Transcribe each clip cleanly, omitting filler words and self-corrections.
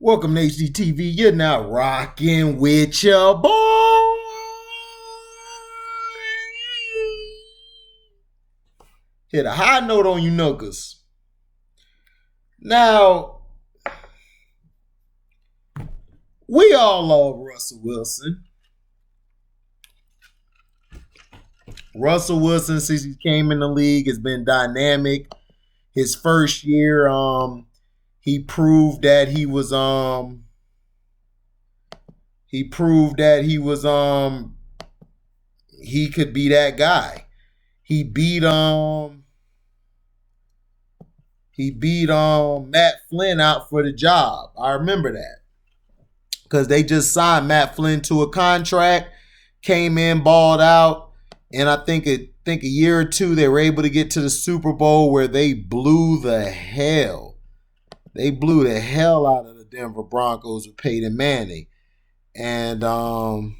Welcome to HDTV. You're now rocking with your boy. Hit a high note on you knuckles. Now, we all love Russell Wilson. Russell Wilson, since he came in the league, has been dynamic. His first year, he proved that he could be that guy. He beat Matt Flynn out for the job. I remember that. Because they just signed Matt Flynn to a contract, came in, balled out, and I think a year or two they were able to get to the Super Bowl where they blew the hell out of the Denver Broncos with Peyton Manning. And and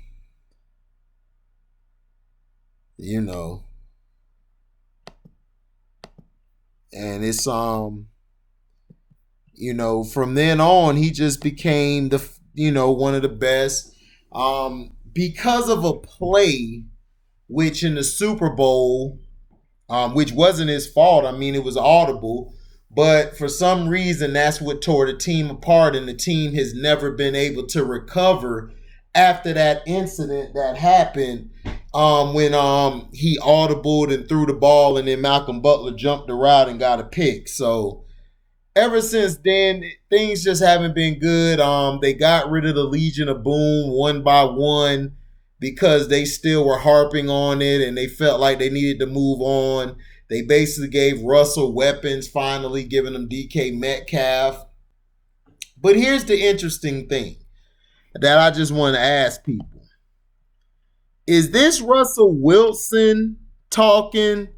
it's from then on he just became one of the best because of a play which in the Super Bowl which wasn't his fault. I mean, it was audible, but for some reason that's what tore the team apart, and the team has never been able to recover after that incident that happened when he audibled and threw the ball, and then Malcolm Butler jumped the route and got a pick. So ever since then, things just haven't been good. They got rid of the Legion of Boom one by one because they still were harping on it and they felt like they needed to move on. They basically gave Russell weapons, finally giving him DK Metcalf. But here's the interesting thing that I just want to ask people. Is this Russell Wilson talking,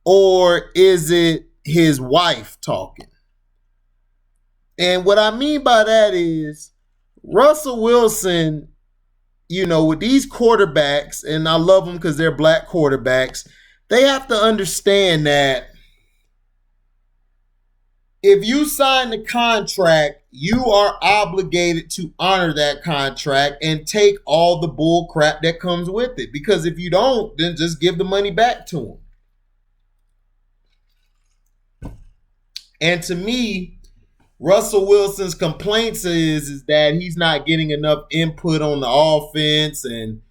or is it his wife talking? And what I mean by that is Russell Wilson, with these quarterbacks, and I love them because they're black quarterbacks, they have to understand that if you sign the contract, you are obligated to honor that contract and take all the bull crap that comes with it. Because if you don't, then just give the money back to him. And to me, Russell Wilson's complaints is that he's not getting enough input on the offense, and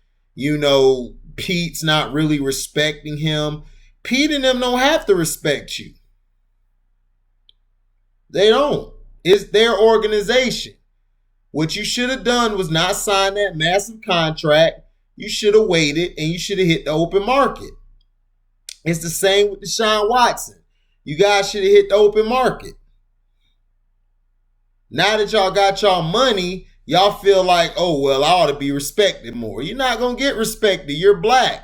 Pete's not really respecting him. Pete and them don't have to respect you. They don't. It's their organization. What you should have done was not sign that massive contract. You should have waited and you should have hit the open market. It's the same with Deshaun Watson. You guys should have hit the open market. Now that y'all got y'all money, y'all feel like, oh, well, I ought to be respected more. You're not going to get respected. You're black.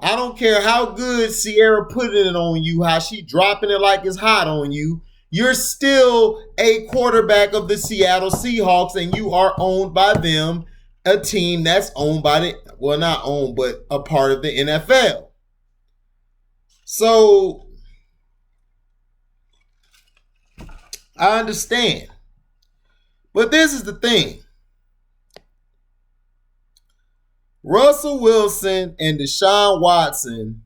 I don't care how good Ciara putting it on you, how she dropping it like it's hot on you. You're still a quarterback of the Seattle Seahawks, and you are owned by them, a team that's owned by not owned, but a part of the NFL. So I understand. But this is the thing. Russell Wilson and Deshaun Watson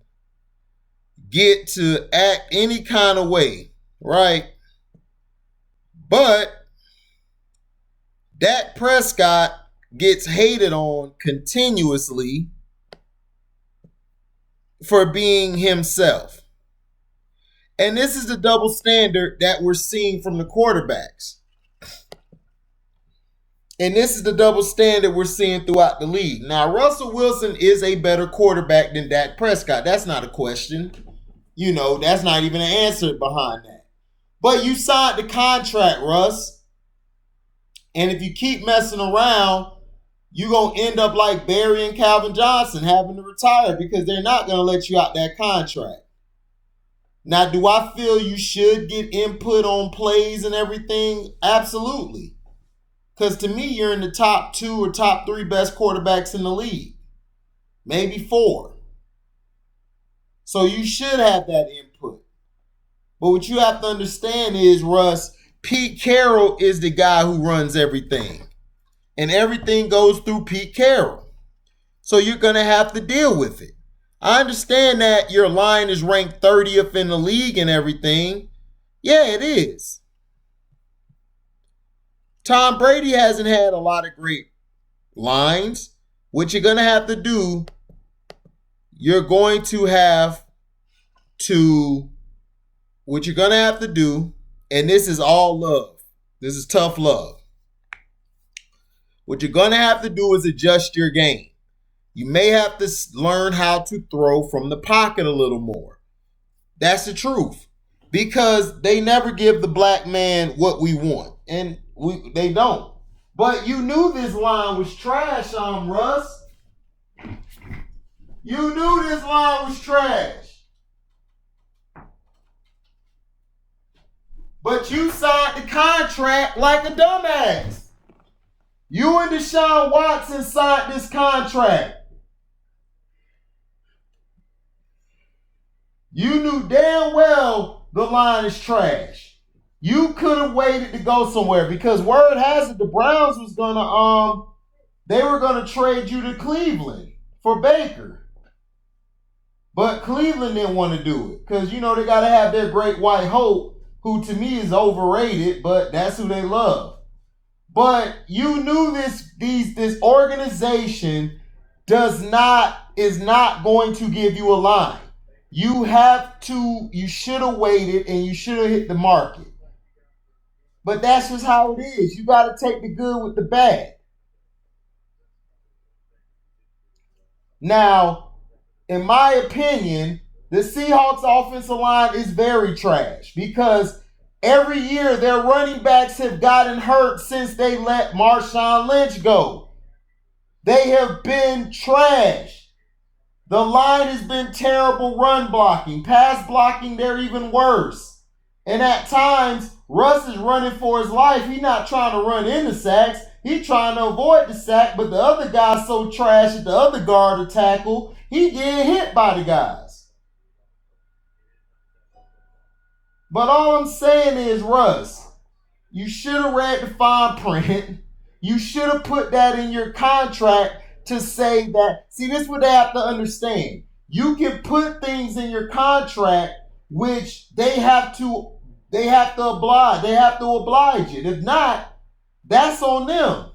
get to act any kind of way, right? But Dak Prescott gets hated on continuously for being himself. And this is the double standard that we're seeing from the quarterbacks. And this is the double standard we're seeing throughout the league. Now, Russell Wilson is a better quarterback than Dak Prescott. That's not a question. That's not even an answer behind that. But you signed the contract, Russ. And if you keep messing around, you're going to end up like Barry and Calvin Johnson having to retire because they're not going to let you out that contract. Now, do I feel you should get input on plays and everything? Absolutely. Because to me, you're in the top 2 or top 3 best quarterbacks in the league. Maybe 4. So you should have that input. But what you have to understand is, Russ, Pete Carroll is the guy who runs everything. And everything goes through Pete Carroll. So you're going to have to deal with it. I understand that your line is ranked 30th in the league and everything. Yeah, it is. Tom Brady hasn't had a lot of great lines. What you're going to have to do, and this is all love. This is tough love. What you're going to have to do is adjust your game. You may have to learn how to throw from the pocket a little more. That's the truth. Because they never give the black man what we want. And they don't. But you knew this line was trash, Russ. You knew this line was trash. But you signed the contract like a dumbass. You and Deshaun Watson signed this contract. You knew damn well the line is trash. You could have waited to go somewhere because word has it the Browns was they were gonna trade you to Cleveland for Baker. But Cleveland didn't want to do it because, they got to have their great white hope, who to me is overrated, but that's who they love. But you knew this organization is not going to give you a line. You should have waited and you should have hit the market. But that's just how it is. You got to take the good with the bad. Now, in my opinion, the Seahawks offensive line is very trash because every year their running backs have gotten hurt since they let Marshawn Lynch go. They have been trash. The line has been terrible run blocking. Pass blocking, they're even worse. And at times, Russ is running for his life. He's not trying to run into sacks. He's trying to avoid the sack, but the other guy's so trash at the other guard to tackle, he getting hit by the guys. But all I'm saying is, Russ, you should have read the fine print. You should have put that in your contract to say that. See, this is what they have to understand. You can put things in your contract which they have to oblige. They have to oblige it. If not, that's on them.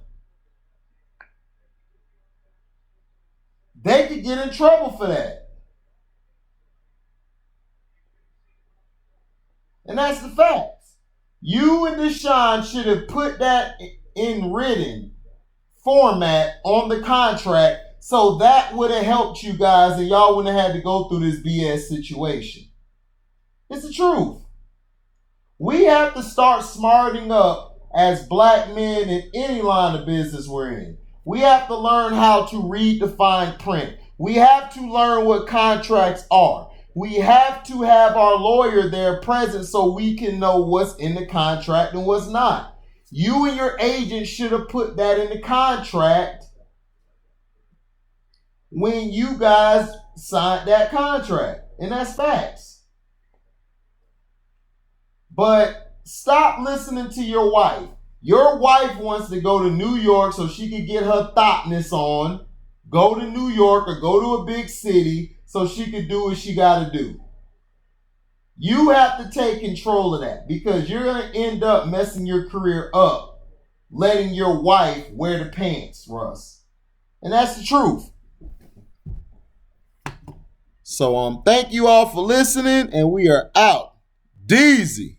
They could get in trouble for that. And that's the facts. You and Deshaun should have put that in written format on the contract so that would have helped you guys and y'all wouldn't have had to go through this BS situation. It's the truth. We have to start smarting up as black men in any line of business we're in. We have to learn how to read the fine print. We have to learn what contracts are. We have to have our lawyer there present so we can know what's in the contract and what's not. You and your agent should have put that in the contract when you guys signed that contract. And that's facts. But stop listening to your wife. Your wife wants to go to New York so she can get her thoughtness on, go to New York or go to a big city so she can do what she got to do. You have to take control of that because you're going to end up messing your career up, letting your wife wear the pants, Russ. And that's the truth. So thank you all for listening, and we are out. Deezy.